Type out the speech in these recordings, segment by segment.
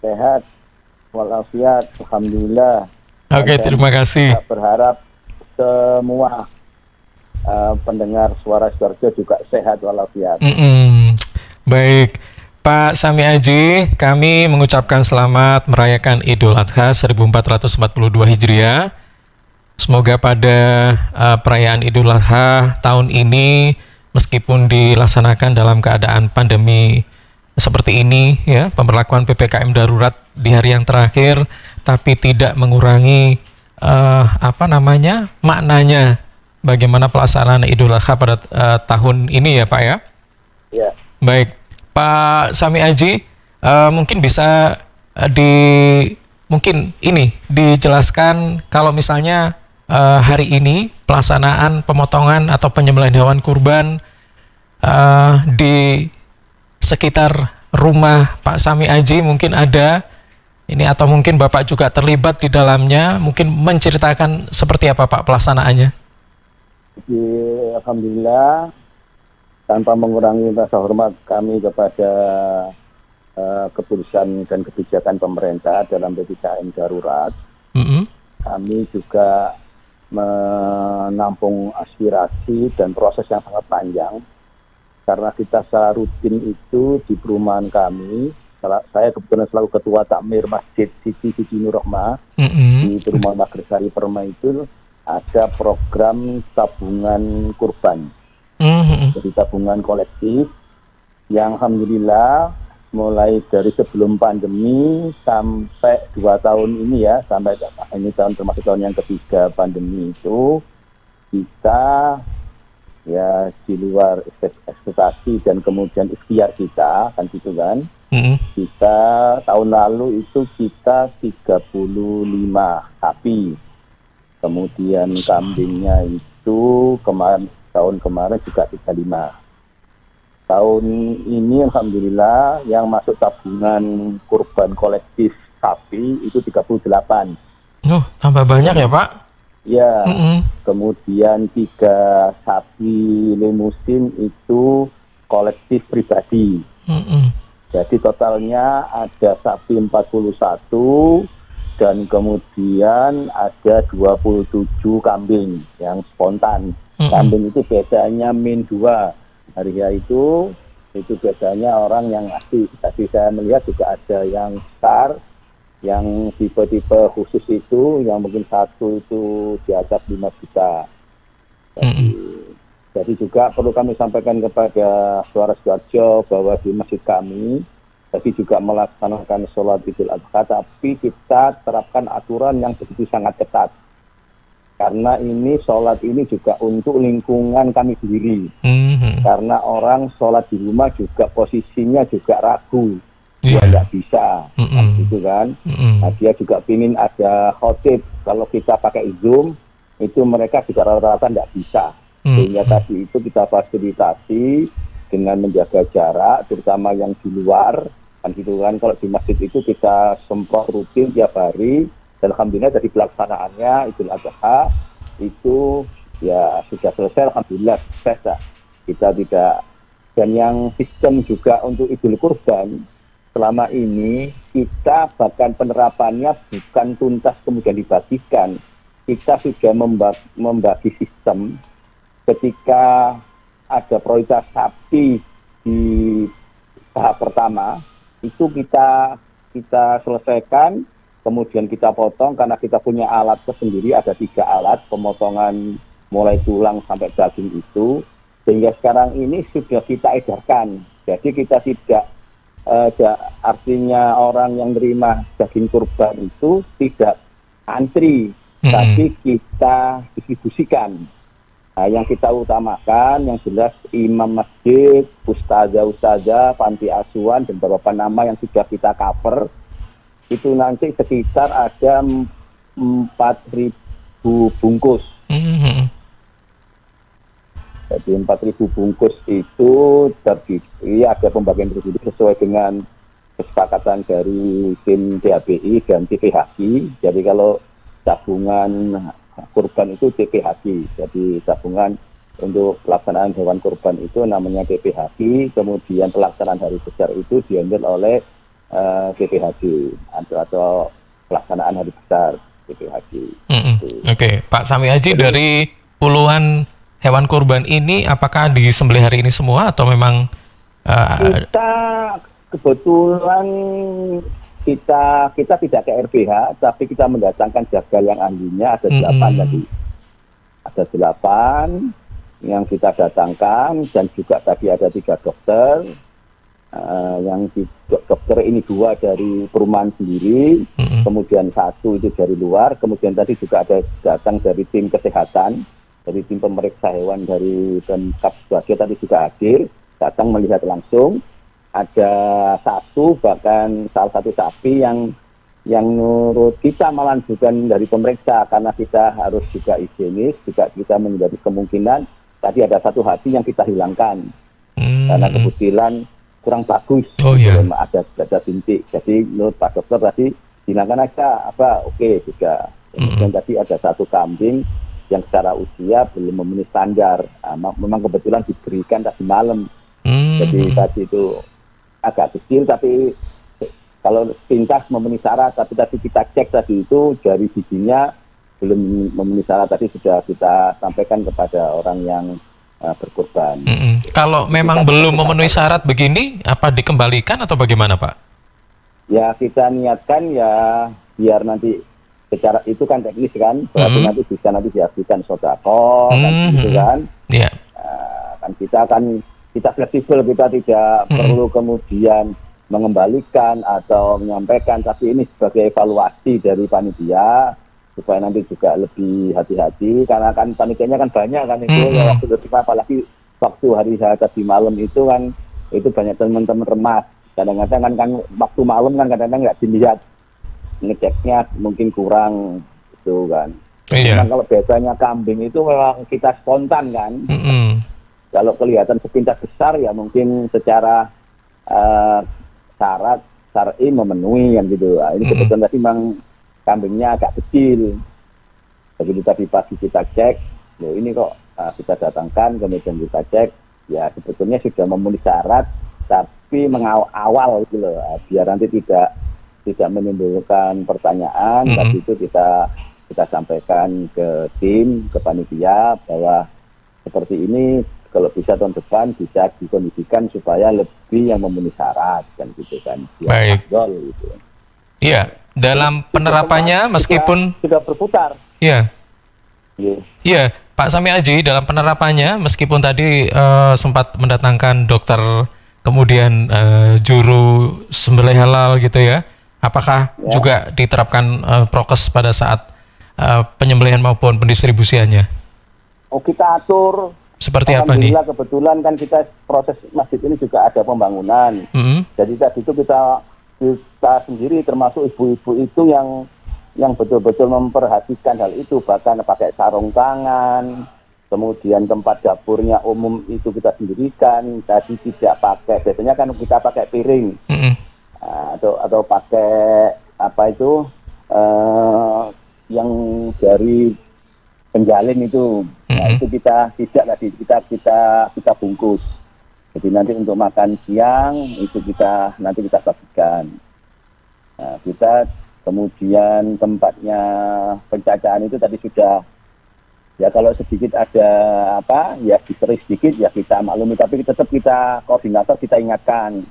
Sehat walafiat, alhamdulillah. Oke, Dan terima kasih. kita berharap semua pendengar suara Sidoarjo juga sehat walafiat. Baik, Pak Sami Aji, kami mengucapkan selamat merayakan Idul Adha 1442 Hijriah. Semoga pada perayaan Idul Adha tahun ini, meskipun dilaksanakan dalam keadaan pandemi seperti ini, ya, pemberlakuan PPKM darurat di hari yang terakhir, tapi tidak mengurangi maknanya bagaimana pelaksanaan Idul Adha pada tahun ini, ya Pak ya. Ya. Baik, Pak Sami Aji, mungkin bisa dijelaskan kalau misalnya hari ini pelaksanaan pemotongan atau penyembelihan hewan kurban di sekitar rumah Pak Sami Aji mungkin ada ini, atau mungkin Bapak juga terlibat di dalamnya, mungkin menceritakan seperti apa Pak pelaksanaannya. Jadi, alhamdulillah, tanpa mengurangi rasa hormat kami kepada keputusan dan kebijakan pemerintah dalam PPKM darurat, kami juga menampung aspirasi dan proses yang sangat panjang, karena kita secara rutin itu di perumahan kami, saya kebetulan selalu ketua takmir Masjid Siti Suci Nur Rohmah, di perumahan Magresari Permai itu ada program tabungan kurban, jadi tabungan kolektif yang alhamdulillah mulai dari sebelum pandemi sampai 2 tahun ini ya, sampai ini tahun termasuk tahun yang ketiga pandemi itu, kita ya di luar ekspektasi dan kemudian ikhtiar kita kan gitu kan, kita tahun lalu itu kita 35 sapi, kemudian kambingnya itu tahun kemarin juga 35. Tahun ini alhamdulillah yang masuk tabungan kurban kolektif sapi itu 38. Oh, tambah banyak ya Pak? Ya, kemudian 3 sapi limusin itu kolektif pribadi. Jadi totalnya ada sapi 41 dan kemudian ada 27 kambing yang spontan. Kambing itu bedanya -2. Hari itu biasanya orang yang asli. Tadi saya melihat juga ada yang besar, yang tipe-tipe khusus itu, yang mungkin satu itu di atas 5 juta. Jadi juga perlu kami sampaikan kepada suara Sidoarjo bahwa di masjid kami tadi juga melaksanakan sholat Idul Adha, tapi kita terapkan aturan yang begitu sangat ketat. Karena ini sholat ini juga untuk lingkungan kami sendiri. Karena orang sholat di rumah juga posisinya juga ragu, dia nggak bisa, gitu kan. Nah, dia juga ingin ada khotib. Kalau kita pakai Zoom, itu mereka juga rata-rata nggak bisa. Sehingga tadi itu kita fasilitasi dengan menjaga jarak, terutama yang di luar, kan gitu kan. Kalau di masjid itu kita semprot rutin tiap hari. Dan alhamdulillah dari pelaksanaannya Idul Adha itu ya sudah selesai, alhamdulillah sukses. Kita tidak, dan yang sistem juga untuk Idul Kurban selama ini kita bahkan penerapannya bukan tuntas kemudian dibagikan. Kita sudah membagi sistem ketika ada prioritas sapi di tahap pertama itu kita selesaikan. Kemudian kita potong karena kita punya alat tersendiri, ada 3 alat pemotongan mulai tulang sampai daging itu, sehingga sekarang ini sudah kita edarkan. Jadi kita tidak artinya orang yang menerima daging kurban itu tidak antri, tapi kita distribusikan. Nah, yang kita utamakan yang jelas imam masjid, ustazah, panti asuhan dan beberapa nama yang sudah kita cover. Itu nanti sekitar ada 4.000 bungkus. Jadi 4.000 bungkus itu terdiri, ada pembagian tersebut sesuai dengan kesepakatan dari tim THBI dan TPHQ. Jadi kalau tabungan kurban itu TPHQ. Jadi tabungan untuk pelaksanaan hewan kurban itu namanya TPHQ. Kemudian pelaksanaan hari besar itu diambil oleh GPHG atau pelaksanaan hari besar GPHG. Oke, Pak Sami Aji, dari puluhan hewan kurban ini apakah disembelih hari ini semua atau memang kita kebetulan kita tidak ke RPH, tapi kita mendatangkan jagal yang ahlinya ada 8 tadi. Ada 8 yang kita datangkan, dan juga tadi ada 3 dokter. Yang dokter ini 2 dari perumahan sendiri, kemudian 1 itu dari luar, kemudian tadi juga ada datang dari tim kesehatan, dari tim pemeriksa hewan dari Pemkab Sidoarjo tadi juga hadir, datang melihat langsung. Ada 1 bahkan salah satu sapi yang menurut kita malah bukan dari pemeriksa, karena kita harus juga higienis, juga kita menjadi kemungkinan tadi ada 1 hati yang kita hilangkan karena kebetulan kurang bagus, ada bintik. Jadi menurut Pak Dokter tadi hilangkan aja, oke juga. Kemudian tadi ada 1 kambing yang secara usia belum memenuhi standar. Memang kebetulan diberikan tadi malam. Jadi tadi itu agak kecil, tapi kalau pintas memenuhi syarat. Tapi tadi kita cek tadi itu jari giginya belum memenuhi syarat. Tadi sudah kita sampaikan kepada orang yang berkorban. Kalau memang belum memenuhi syarat begini, apa dikembalikan atau bagaimana, Pak? Ya, kita niatkan ya biar nanti secara itu kan teknis kan, berarti nanti bisa dihasilkan sodako kan gitu kan. Yeah. Kan kita fleksibel, kita tidak perlu kemudian mengembalikan atau menyampaikan, tapi ini sebagai evaluasi dari panitia supaya nanti juga lebih hati-hati, karena kan panitianya kan banyak kan itu waktu terima, apalagi waktu hari tadi malam itu kan itu banyak teman-teman remas, kadang-kadang kan waktu malam kan kadang-kadang nggak dilihat ngeceknya, mungkin kurang itu kan. Memang kalau biasanya kambing itu memang kita spontan kan. Kalau kelihatan sepintas besar ya mungkin secara syarat syar'i memenuhi yang gitu. Ini kebetulan tadi memang kambingnya agak kecil. Begitu tadi pagi kita cek, ini kok kita datangkan, kemudian kita cek, ya sebetulnya sudah memenuhi syarat, tapi mengawal gitu loh, biar nanti tidak menimbulkan pertanyaan. Tapi itu kita sampaikan ke tim, ke panitia bahwa seperti ini, kalau bisa tahun depan bisa dikondisikan supaya lebih yang memenuhi syarat kan gitu kan. Baik. Gitu. Iya. Dalam penerapannya meskipun sudah berputar. Iya. Iya, Pak Sami Aji, dalam penerapannya meskipun tadi sempat mendatangkan dokter, kemudian juru sembelih halal gitu ya. Apakah juga diterapkan prokes pada saat penyembelihan maupun pendistribusiannya? Kita atur. Seperti apa nih? Kebetulan kan kita proses masjid ini juga ada pembangunan. Jadi tadi itu kita sendiri termasuk ibu-ibu itu yang betul-betul memperhatikan hal itu, bahkan pakai sarung tangan, kemudian tempat dapurnya umum itu kita sendirikan, tadi tidak pakai, biasanya kan kita pakai piring atau pakai apa itu yang dari penjalin itu, nah itu kita tidak tadi kita bungkus. Jadi nanti untuk makan siang itu nanti kita bagikan. Nah, kita kemudian tempatnya pencacahan itu tadi sudah, ya kalau sedikit ada ya diberi sedikit ya kita maklumi, tapi tetap kita koordinator kita ingatkan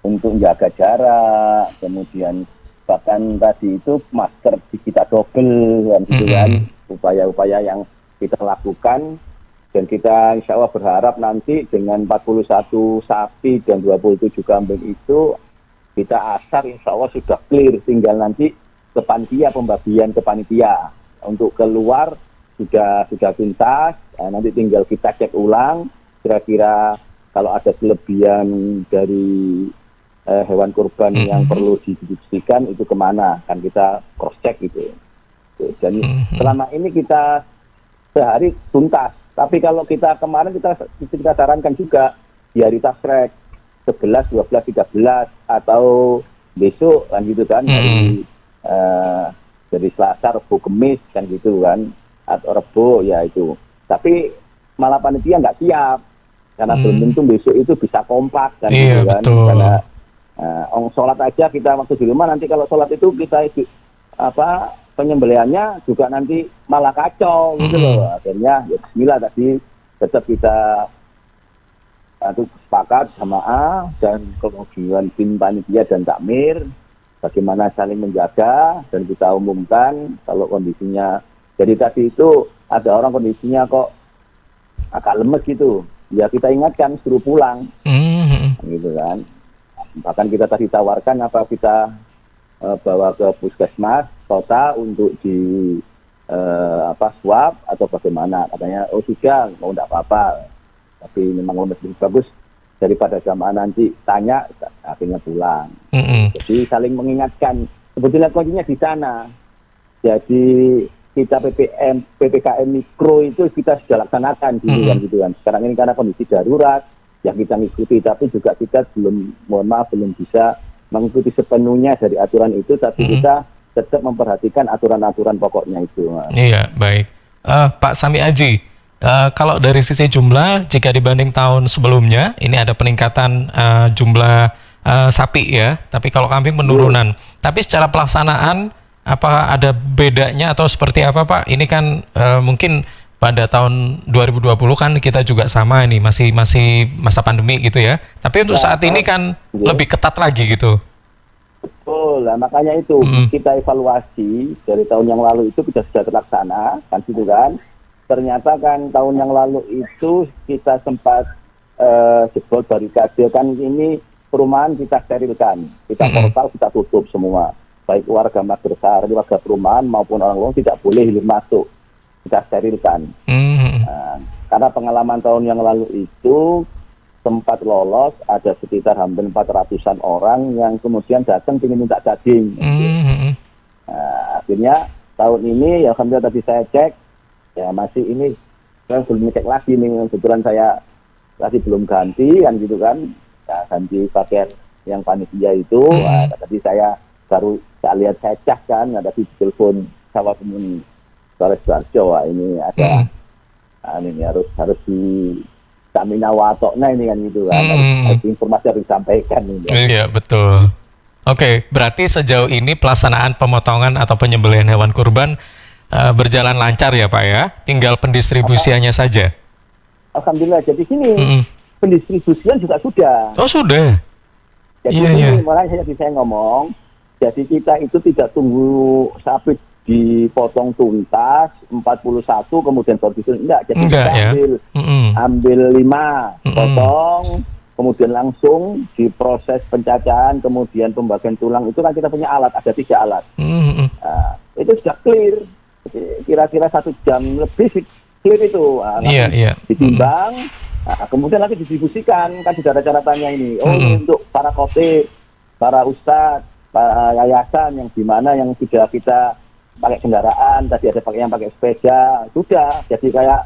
untuk jaga jarak, kemudian bahkan tadi itu masker kita double kan gitu kan, upaya-upaya yang kita lakukan. Dan kita insya Allah berharap nanti dengan 41 sapi dan 27 kambing itu kita asar insya Allah sudah clear, tinggal nanti ke panitia, pembagian ke panitia. Untuk keluar sudah tuntas, nanti tinggal kita cek ulang kira-kira kalau ada kelebihan dari hewan kurban yang perlu didistribusikan itu kemana, kan kita cross check gitu. Dan selama ini kita sehari tuntas. Tapi kalau kita kemarin kita sarankan juga di hari tasrek 11, 12, 13 atau besok kan gitu kan, dari Selasa, Rebo, Kamis kan gitu kan, atau Rebo ya itu. Tapi malah panitia nggak siap karena belum tentu besok itu bisa kompak kan gitu kan, betul. Karena Sholat aja kita waktu di rumah, nanti kalau sholat itu kita penyembelihannya juga nanti malah kacau gitu loh. Akhirnya ya bismillah tadi tetap kita sepakat jamaah dan kemudian tim panitia dan takmir bagaimana saling menjaga, dan kita umumkan kalau kondisinya. Jadi tadi itu ada orang kondisinya kok agak lemes gitu, ya kita ingatkan suruh pulang, gitu kan. Bahkan kita tadi tawarkan apa kita bawa ke puskesmas kota untuk di swab atau bagaimana. Katanya oh sudah, mau enggak apa-apa, tapi memang lebih bagus daripada jamaah nanti tanya akhirnya pulang. Jadi saling mengingatkan. Sebetulnya kuncinya di sana. Jadi kita PPKM mikro itu kita sudah laksanakan dulu kan gitu kan. Sekarang ini karena kondisi darurat yang kita ngikuti, tapi juga kita belum bisa mengikuti sepenuhnya dari aturan itu, tapi kita tetap memperhatikan aturan-aturan pokoknya itu. Iya, baik. Pak Sami Aji, kalau dari sisi jumlah, jika dibanding tahun sebelumnya, ini ada peningkatan jumlah sapi ya, tapi kalau kambing penurunan. Tapi secara pelaksanaan, apakah ada bedanya atau seperti apa Pak? Ini kan mungkin pada tahun 2020 kan kita juga sama ini, masih masa pandemi gitu ya. Tapi untuk saat ini kan lebih ketat lagi gitu. Betul, lah makanya itu kita evaluasi dari tahun yang lalu itu kita sudah terlaksana, kan gitu kan. Ternyata kan tahun yang lalu itu kita sempat jebol barikade, kan ini perumahan kita sterilkan, kita portal kita tutup semua, baik warga madrasah, warga perumahan maupun orang luar tidak boleh hilir masuk, kita sterilkan. Karena pengalaman tahun yang lalu itu sempat lolos ada sekitar hampir 400-an orang yang kemudian datang ingin minta daging. Akhirnya tahun ini ya alhamdulillah tadi saya cek ya masih ini, saya belum cek lagi nih, kebetulan saya masih belum ganti kan gitu kan, ya, ganti pakaian yang panitia itu. Tadi saya lihat saya cek kan, ada di telepon Sawah Kemun Polres Sidoarjo, ini ada ini harus di stamina watoknya ini kan gitu kan, harus informasi harus disampaikan ini. Iya betul. Oke, berarti sejauh ini pelaksanaan pemotongan atau penyembelihan hewan kurban berjalan lancar ya Pak ya, tinggal pendistribusiannya saja. Alhamdulillah, jadi sini pendistribusian juga sudah. Oh sudah. Jadi makanya saya ngomong, jadi kita itu tidak tunggu sapi dipotong tuntas 41 kemudian baru disusun, enggak. Jadi kita ambil 5 potong, kemudian langsung diproses pencacahan, kemudian pembagian tulang. Itu kan kita punya alat, ada 3 alat. Itu sudah clear. Kira-kira 1 jam lebih clear itu. Ditimbang, kemudian nanti didistribusikan, kan sudah ada catatannya ini. Ini untuk para khotib, para ustadz, para yayasan yang dimana yang sudah kita pakai kendaraan, tadi ada yang pakai sepeda, sudah jadi kayak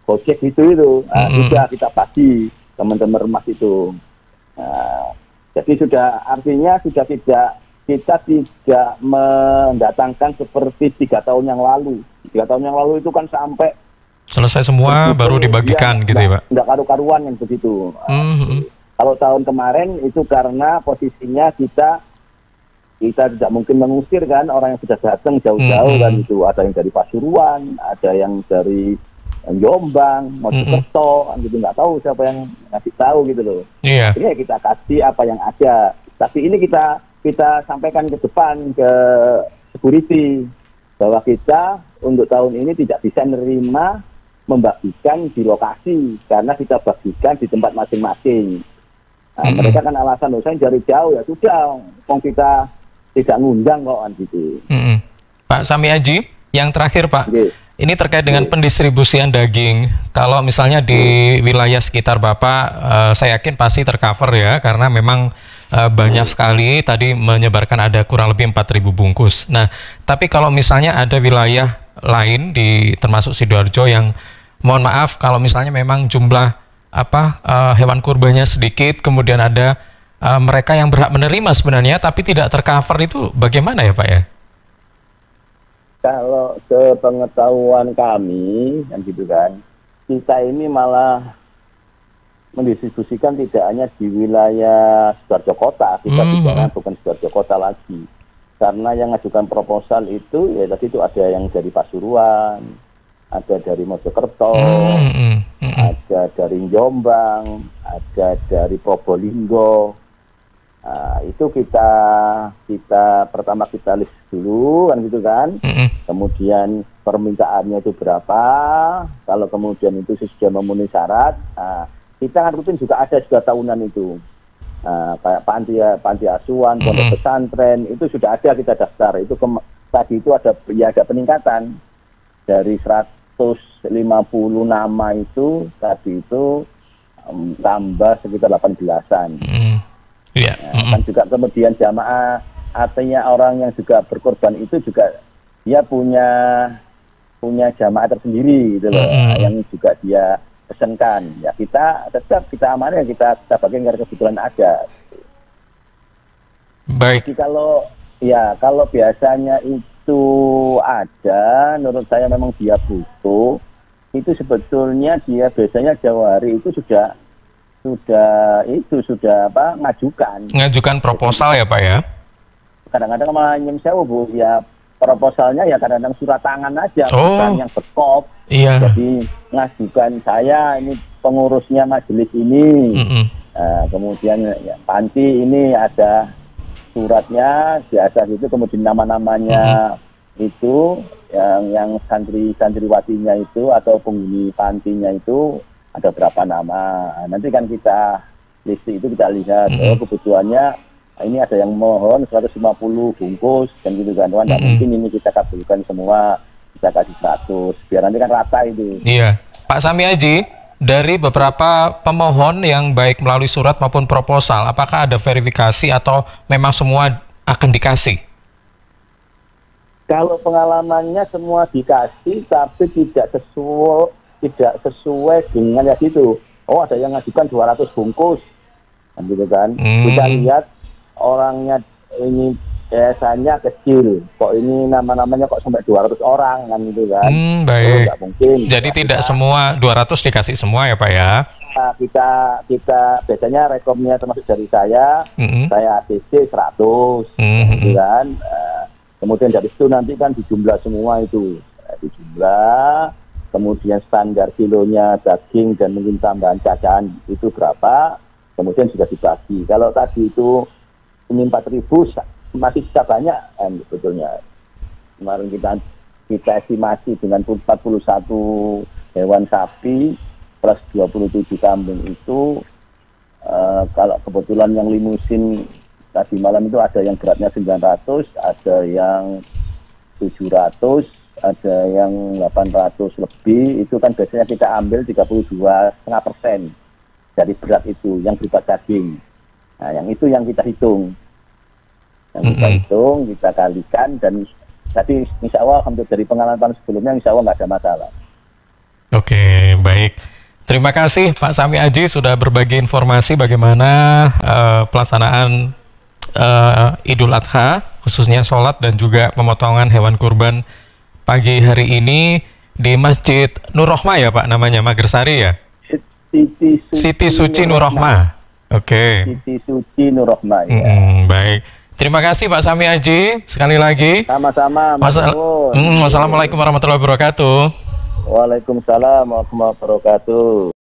Gojek itu. Sudah kita bagi teman-teman rumah itu. Jadi sudah, artinya sudah kita tidak mendatangkan seperti 3 tahun yang lalu. 3 tahun yang lalu itu kan sampai selesai semua baru dibagikan gitu ya Pak? Enggak karu-karuan yang begitu. Kalau tahun kemarin itu karena posisinya kita tidak mungkin mengusir kan orang yang sudah datang jauh-jauh kan itu. Ada yang dari Pasuruan, ada yang dari Jombang, Mojokerto, kan gitu, nggak tahu siapa yang ngasih tahu gitu loh. Ini kita kasih apa yang ada. Tapi ini kita sampaikan ke depan ke security bahwa kita untuk tahun ini tidak bisa menerima membagikan di lokasi karena kita bagikan di tempat masing-masing. Mereka kan alasan saya dari jauh, ya sudah, kita tidak ngundang kok kan gitu. Pak Sami Aji, yang terakhir Pak, ini terkait dengan pendistribusian daging. Kalau misalnya di wilayah sekitar Bapak, saya yakin pasti tercover ya, karena memang banyak sekali tadi menyebarkan ada kurang lebih 4.000 bungkus. Nah, tapi kalau misalnya ada wilayah lain di termasuk Sidoarjo yang mohon maaf kalau misalnya memang jumlah hewan kurbannya sedikit, kemudian ada mereka yang berhak menerima sebenarnya tapi tidak tercover, itu bagaimana ya Pak ya? Kalau sepengetahuan kami kan gitu kan, kita ini malah mendistribusikan tidak hanya di wilayah Sidoarjo Kota, kita bicara bukan Sidoarjo Kota lagi. Karena yang ngajukan proposal itu, ya tadi itu ada yang dari Pasuruan, ada dari Mojokerto, ada dari Jombang, ada dari Probolinggo. Nah, itu kita pertama kita list dulu kan gitu kan. Kemudian permintaannya itu berapa, kalau kemudian itu sudah memenuhi syarat, kita kan rutin juga ada sudah tahunan itu. Kayak panti asuhan, pondok pesantren, itu sudah ada kita daftar. Itu tadi itu ada peningkatan dari 150 nama itu, tadi itu tambah sekitar 18-an. Kan juga kemudian jamaah, artinya orang yang juga berkorban itu juga dia punya jamaah tersendiri gitu loh, yang juga dia pesankan. Ya kita tetap kita amanah, kita bagian karena kebetulan ada. Baik. Jadi kalau biasanya itu ada, menurut saya memang dia butuh, itu sebetulnya dia biasanya jauh hari itu sudah ngajukan proposal ya Pak ya. Kadang-kadang malah nyemsewu Bu, ya proposalnya ya kadang-kadang surat tangan aja, bukan yang berkop. Jadi ngajukan saya ini pengurusnya majelis ini, kemudian ya, panti ini ada suratnya biasa gitu, kemudian nama-namanya itu yang santriwatinya itu atau penghuni pantinya itu ada berapa nama. Nanti kan kita list itu kita lihat, kebutuhannya ini ada yang mohon 150 bungkus dan gitu kan. Nggak mungkin ini kita kabulkan semua, kita kasih 100 biar nanti kan rata itu. Iya, Pak Sami Aji, dari beberapa pemohon yang baik melalui surat maupun proposal, apakah ada verifikasi atau memang semua akan dikasih? Kalau pengalamannya semua dikasih, tapi tidak sesuai dengan ya gitu. Oh, ada yang ngajukan 200 bungkus, kan gitu kan. Kita lihat orangnya ini biasanya kecil, kok ini nama-namanya kok sampai 200 orang kan gitu kan. Baik. Nggak mungkin. Jadi tidak semua 200 dikasih semua ya Pak ya? Kita biasanya rekomnya termasuk dari saya ACC 100 gitu kan. Kemudian dari situ nanti kan dijumlah semua itu, dijumlah, kemudian standar kilonya daging dan mungkin tambahan cacahan itu berapa, kemudian sudah dibagi. Kalau tadi itu ini 4.000 masih bisa banyak sebetulnya. Kemarin kita estimasi dengan 41 hewan sapi plus 27 kambing itu, kalau kebetulan yang limusin tadi malam itu ada yang beratnya 900, ada yang 700, ada yang 800 lebih. Itu kan biasanya kita ambil 32,5% dari berat itu yang berupa daging. Nah, yang itu yang kita hitung. Kita kalikan, dan tadi insya Allah hampir dari pengalaman sebelumnya insya Allah nggak ada masalah. Oke, baik. Terima kasih Pak Sami Aji sudah berbagi informasi bagaimana pelaksanaan Idul Adha, khususnya sholat dan juga pemotongan hewan kurban pagi hari ini di Masjid Nur Rohmah ya Pak namanya, Magersari ya? Siti Suci Nur Rohmah. Oke. Siti Suci Nur Rohmah ya. Baik. Terima kasih Pak Sami Aji sekali lagi. Sama-sama. Wassalamualaikum warahmatullahi wabarakatuh. Waalaikumsalam warahmatullahi wabarakatuh.